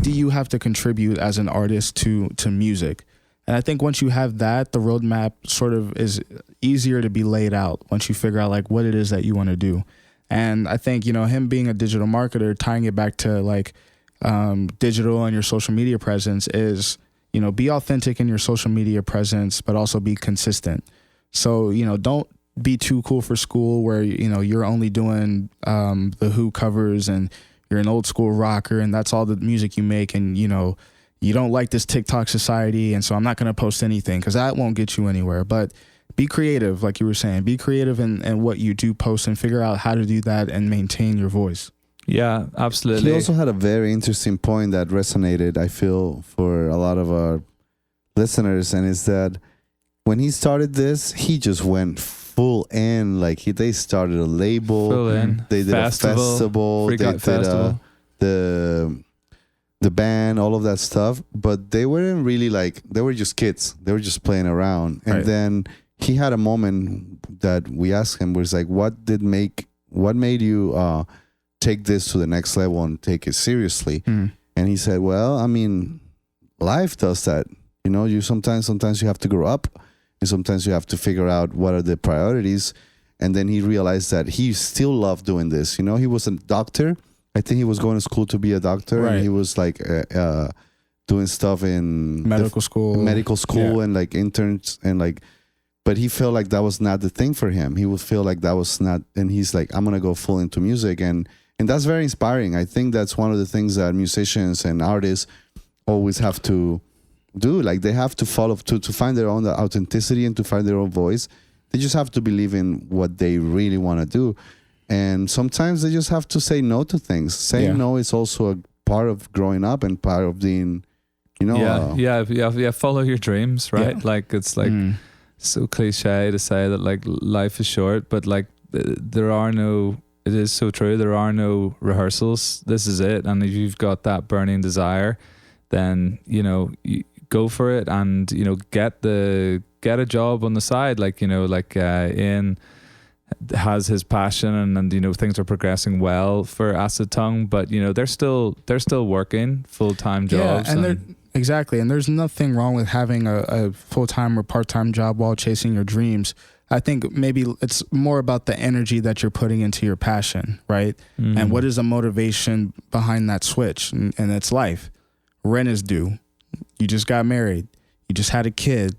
S2: do you have to contribute as an artist to music? And I think once you have that, the roadmap sort of is easier to be laid out once you figure out like what it is that you want to do. And I think, you know, him being a digital marketer, tying it back to like digital and your social media presence is, you know, be authentic in your social media presence, but also be consistent. So, you know, don't be too cool for school where, you know, you're only doing the Who covers and you're an old school rocker and that's all the music you make, and, you know, you don't like this TikTok society, and so I'm not going to post anything, because that won't get you anywhere. But be creative, like you were saying. Be creative in what you do post, and figure out how to do that and maintain your voice.
S3: Yeah, absolutely.
S1: He also had a very interesting point that resonated, I feel, for a lot of our listeners, and is that when he started this, he just went full in. Like they started a label,
S3: full in.
S1: They did a festival, they did the band, all of that stuff, but they weren't really like, they were just kids. They were just playing around. And then he had a moment that we asked him, was like, what made you take this to the next level and take it seriously? And he said, well, I mean, life does that. You know, you sometimes you have to grow up, and sometimes you have to figure out what are the priorities. And then he realized that he still loved doing this. You know, he was a doctor. I think he was going to school to be a doctor, and he was like doing stuff in medical school, and like interns, and like, but he felt like that was not the thing for him. He would feel like that was not, and he's like, I'm gonna go full into music, and that's very inspiring. I think that's one of the things that musicians and artists always have to do. Like they have to follow to find their own authenticity and to find their own voice. They just have to believe in what they really want to do. And sometimes they just have to say no to things. Saying no is also a part of growing up and part of being, you know.
S3: Follow your dreams, right? Yeah. Like it's like so cliche to say that like life is short, but like it is so true. There are no rehearsals. This is it. And if you've got that burning desire, then, you know, you go for it, and, you know, get a job on the side. Like, you know, like Ian has his passion, and you know, things are progressing well for Acid Tongue, but you know, they're still working full-time jobs.
S2: Exactly. And there's nothing wrong with having a full-time or part-time job while chasing your dreams. I think maybe it's more about the energy that you're putting into your passion, right? And what is the motivation behind that switch? And it's life. Rent is due. You just got married. you just had a kid,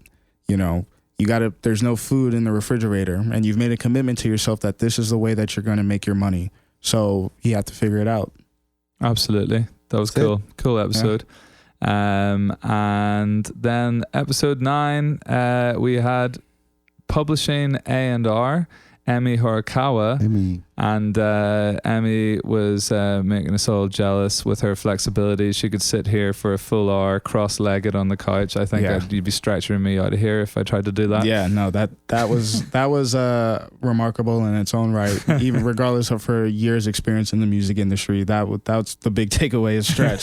S2: you know, there's no food in the refrigerator, and you've made a commitment to yourself that this is the way that you're going to make your money. So you have to figure it out.
S3: Absolutely. That was cool. Cool episode. Yeah. And then episode 9, we had publishing A&R, Emi Horikawa. And Emi was making us all jealous with her flexibility. She could sit here for a full hour cross-legged on the couch. I think you'd be stretching me out of here if I tried to do that.
S2: Yeah, no, that was remarkable in its own right. Even regardless of her years' experience in the music industry, that's the big takeaway is stretch.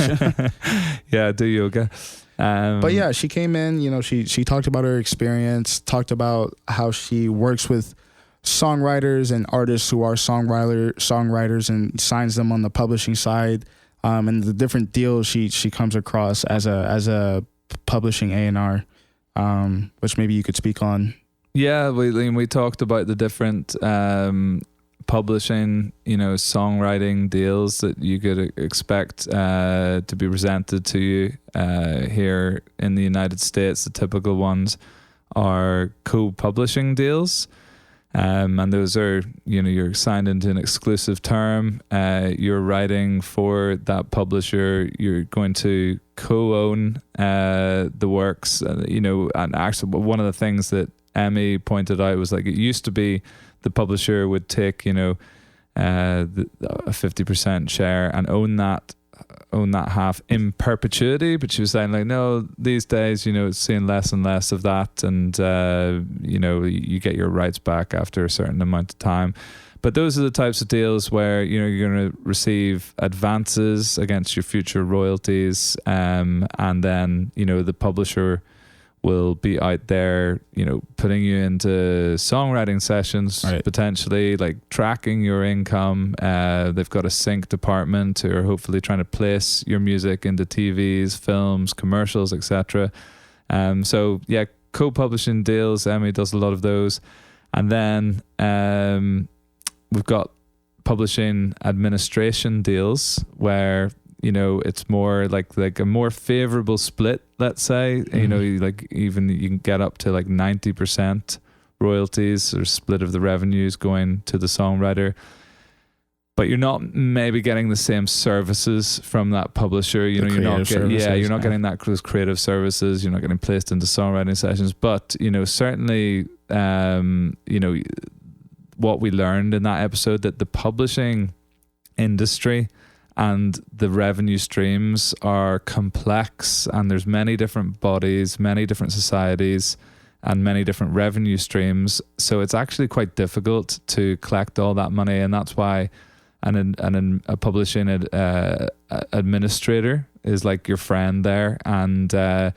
S3: Yeah, do yoga.
S2: But yeah, she came in, you know, she talked about her experience, talked about how she works with songwriters and artists who are songwriters and signs them on the publishing side, and the different deals she comes across as a publishing A&R, which maybe you could speak on. Yeah,
S3: we talked about the different publishing, you know, songwriting deals that you could expect to be presented to you here in the United States. The typical ones are co-publishing deals. And those are, you know, you're signed into an exclusive term. You're writing for that publisher. You're going to co-own the works. You know, and actually, one of the things that Emi pointed out was, like, it used to be the publisher would take, you know, a 50% share and own that half in perpetuity. But she was saying, like, no, these days, you know, it's seeing less and less of that, and you know, you get your rights back after a certain amount of time. But those are the types of deals where, you know, you're going to receive advances against your future royalties, and then, you know, the publisher will be out there, you know, putting you into songwriting sessions, right, potentially, like tracking your income. They've got a sync department who are hopefully trying to place your music into TVs, films, commercials, etc. So yeah, co-publishing deals, Emi does a lot of those. And then we've got publishing administration deals where, you know, it's more like a more favorable split, let's say. You know, like even you can get up to like 90% royalties or split of the revenues going to the songwriter, but you're not maybe getting the same services from that publisher. You know, you're not getting those creative services. You're not getting placed into songwriting sessions. But, you know, certainly, you know, what we learned in that episode, that the publishing industry and the revenue streams are complex, and there's many different bodies, many different societies, and many different revenue streams. So it's actually quite difficult to collect all that money, and that's why a publishing administrator is like your friend there. And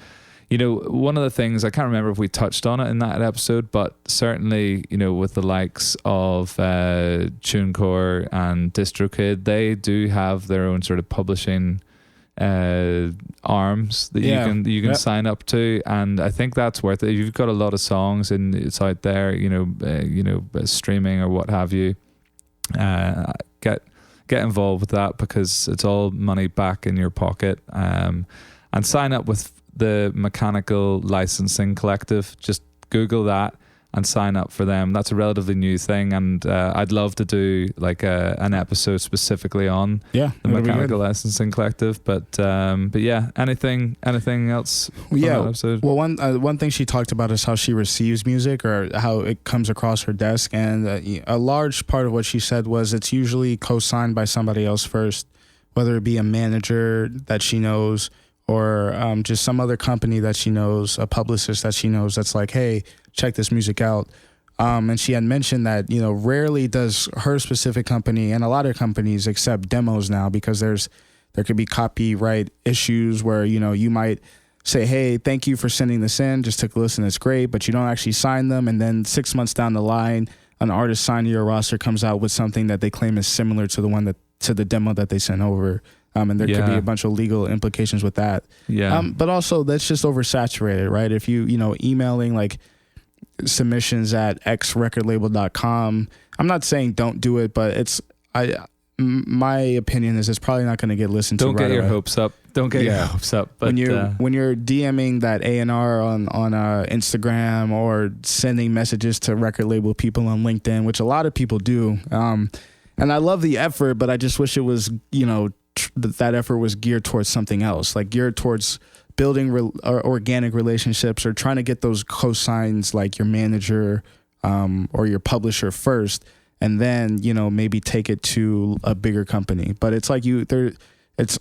S3: you know, one of the things, I can't remember if we touched on it in that episode, but certainly, you know, with the likes of TuneCore and DistroKid, they do have their own sort of publishing arms that you can sign up to, and I think that's worth it. If you've got a lot of songs and it's out there, you know, streaming or what have you, get involved with that, because it's all money back in your pocket. And sign up with the Mechanical Licensing Collective. Just Google that and sign up for them. That's a relatively new thing, and I'd love to do like an episode specifically on the Mechanical Licensing Collective. But yeah, anything else from that episode?
S2: Well, one thing she talked about is how she receives music, or how it comes across her desk, and a large part of what she said was it's usually co-signed by somebody else first, whether it be a manager that she knows, or just some other company that she knows, a publicist that she knows that's like, hey, check this music out. And she had mentioned that, you know, rarely does her specific company, and a lot of companies, accept demos now, because there could be copyright issues where, you know, you might say, hey, thank you for sending this in, just took a listen, it's great, but you don't actually sign them. And then 6 months down the line, an artist signed to your roster comes out with something that they claim is similar to the demo that they sent over. And there could be a bunch of legal implications with that. But also, that's just oversaturated, right? If you know, emailing like submissions at xrecordlabel.com, I'm not saying don't do it, but my opinion is it's probably not going to get listened to.
S3: Don't
S2: right
S3: get your
S2: away.
S3: hopes up. Don't get your hopes up. But
S2: when you're DMing that A&R on Instagram or sending messages to record label people on LinkedIn, which a lot of people do, and I love the effort, but I just wish it was, that effort was geared towards something else, like geared towards building organic relationships or trying to get those cosigns like your manager or your publisher first, and then maybe take it to a bigger company. But it's like it's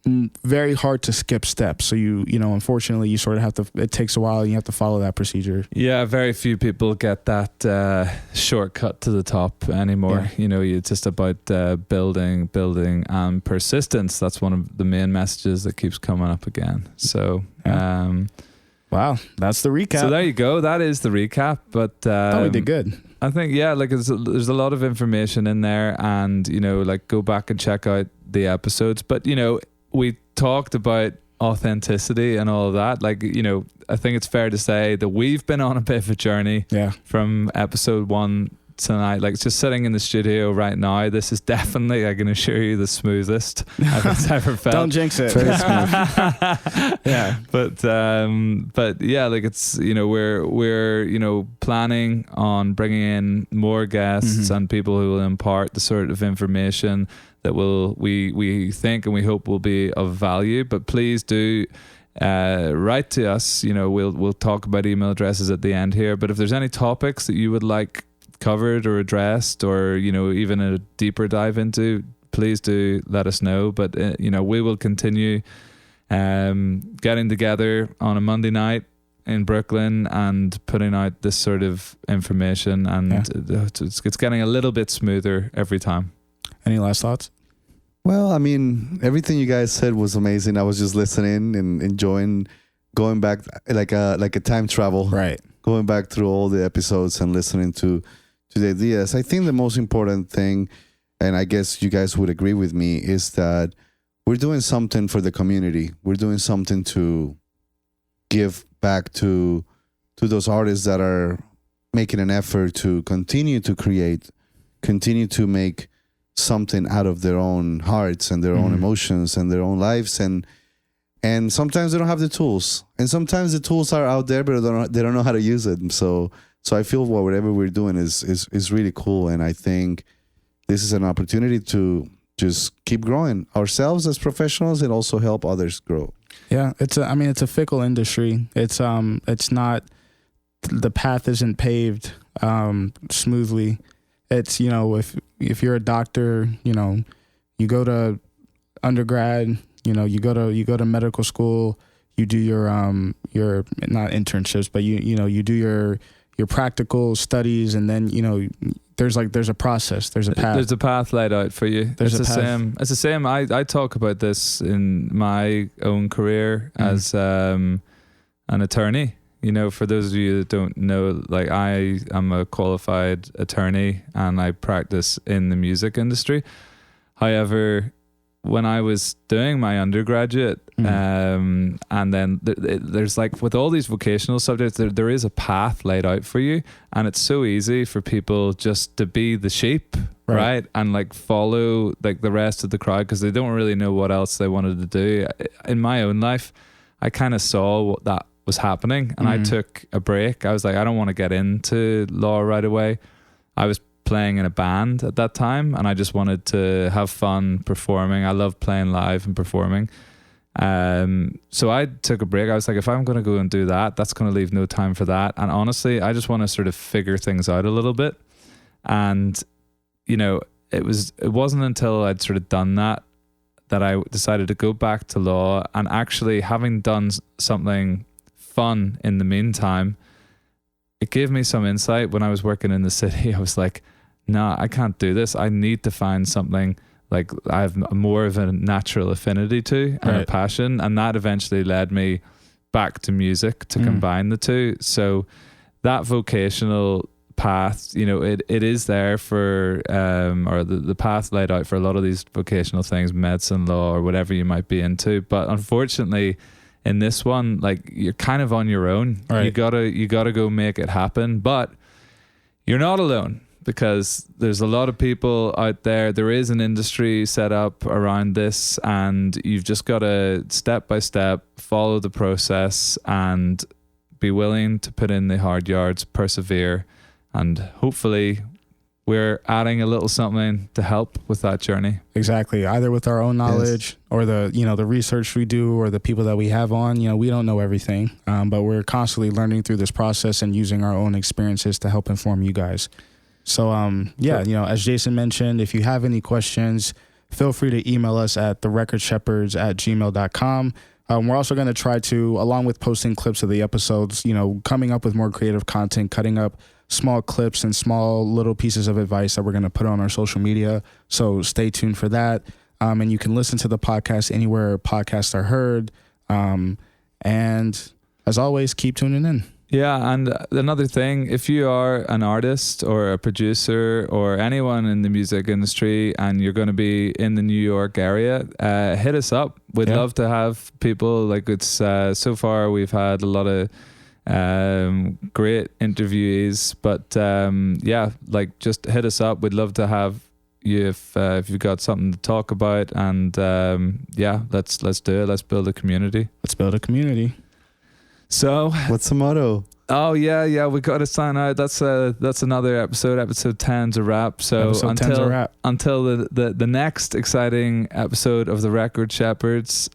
S2: very hard to skip steps. So unfortunately, you sort of have to. It takes a while. And you have to follow that procedure.
S3: Yeah, very few people get that shortcut to the top anymore.
S2: Yeah.
S3: It's just about building, and persistence. That's one of the main messages that keeps coming up again. So,
S2: wow, that's the recap.
S3: So there you go. That is the recap. But
S2: we did good.
S3: I think there's a lot of information in there, and go back and check out the episodes. But we talked about authenticity and all of that. I think it's fair to say that we've been on a bit of a journey.
S2: Yeah.
S3: From episode 1 tonight, just sitting in the studio right now, this is definitely, I can assure you, the smoothest I've ever felt.
S2: Don't jinx it.
S1: Very smooth.
S3: Yeah, but yeah, it's we're planning on bringing in more guests and people who will impart the sort of information that we think and we hope will be of value. But please do write to us. We'll talk about email addresses at the end here. But if there's any topics that you would like covered or addressed, or even a deeper dive into, please do let us know. But we will continue getting together on a Monday night in Brooklyn and putting out this sort of information, and it's getting a little bit smoother every time.
S2: Any last thoughts?
S1: Well, I mean, everything you guys said was amazing. I was just listening and enjoying going back like a time travel,
S2: right?
S1: Going back through all the episodes and listening to the ideas. I think the most important thing, and I guess you guys would agree with me, is that we're doing something for the community. We're doing something to give back to those artists that are making an effort to continue to create, continue to make something out of their own hearts and their own emotions and their own lives. And sometimes they don't have the tools, and sometimes the tools are out there, but they don't know how to use it. So I feel whatever we're doing is really cool, and I think this is an opportunity to just keep growing ourselves as professionals and also help others grow.
S2: Yeah, it's a fickle industry. It's not, the path isn't paved smoothly. It's if you're a doctor, you go to undergrad, you go to medical school, you do your not internships, but you do your practical studies, and then there's a process, there's a path. There's
S3: a path laid out for you.
S2: It's
S3: the same. I talk about this in my own career as an attorney. For those of you that don't know, I am a qualified attorney and I practice in the music industry. However, when I was doing my undergraduate, and then there's with all these vocational subjects, there is a path laid out for you, and it's so easy for people just to be the sheep, right? And follow the rest of the crowd because they don't really know what else they wanted to do. In my own life, I kind of saw what that was happening, and I took a break. I was like, I don't want to get into law right away. I was playing in a band at that time, and I just wanted to have fun performing. I love playing live and performing. So I took a break. I was like, if I'm going to go and do that, that's going to leave no time for that. And honestly, I just want to sort of figure things out a little bit. And it wasn't until I'd sort of done that I decided to go back to law. And actually, having done something fun in the meantime, it gave me some insight. When I was working in the city, I was like, nah, I can't do this. I need to find something I have more of a natural affinity to and a passion. And that eventually led me back to music to combine the two. So that vocational path, it is there for, or the path laid out for a lot of these vocational things, medicine, law, or whatever you might be into. But unfortunately, in this one, you're kind of on your own. Right. You gotta go make it happen, but you're not alone, because there's a lot of people out there. There is an industry set up around this, and you've just got to step by step follow the process and be willing to put in the hard yards, persevere, and hopefully we're adding a little something to help with that journey.
S2: Exactly. Either with our own knowledge or the, the research we do or the people that we have on, we don't know everything, but we're constantly learning through this process and using our own experiences to help inform you guys. So, as Jason mentioned, if you have any questions, feel free to email us at therecordshepherds@gmail.com. We're also going to try to, along with posting clips of the episodes, coming up with more creative content, cutting up small clips and small little pieces of advice that we're going to put on our social media. So stay tuned for that. And you can listen to the podcast anywhere podcasts are heard. And as always, keep tuning in.
S3: Yeah, and another thing, if you are an artist or a producer or anyone in the music industry and you're going to be in the New York area, hit us up. We'd love to have people. Like it's so far we've had a lot of great interviews, but just hit us up. We'd love to have you if you've got something to talk about, and let's do it. Let's build a community. So
S1: what's the motto?
S3: Oh yeah, we got to sign out. That's another episode 10's a wrap. So until the next exciting episode of the Record Shepherds,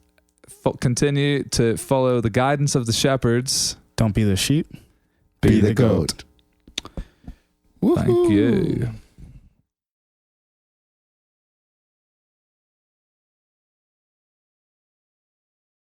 S3: continue to follow the guidance of the shepherds.
S2: Don't be the sheep,
S1: be the goat.
S3: Thank you.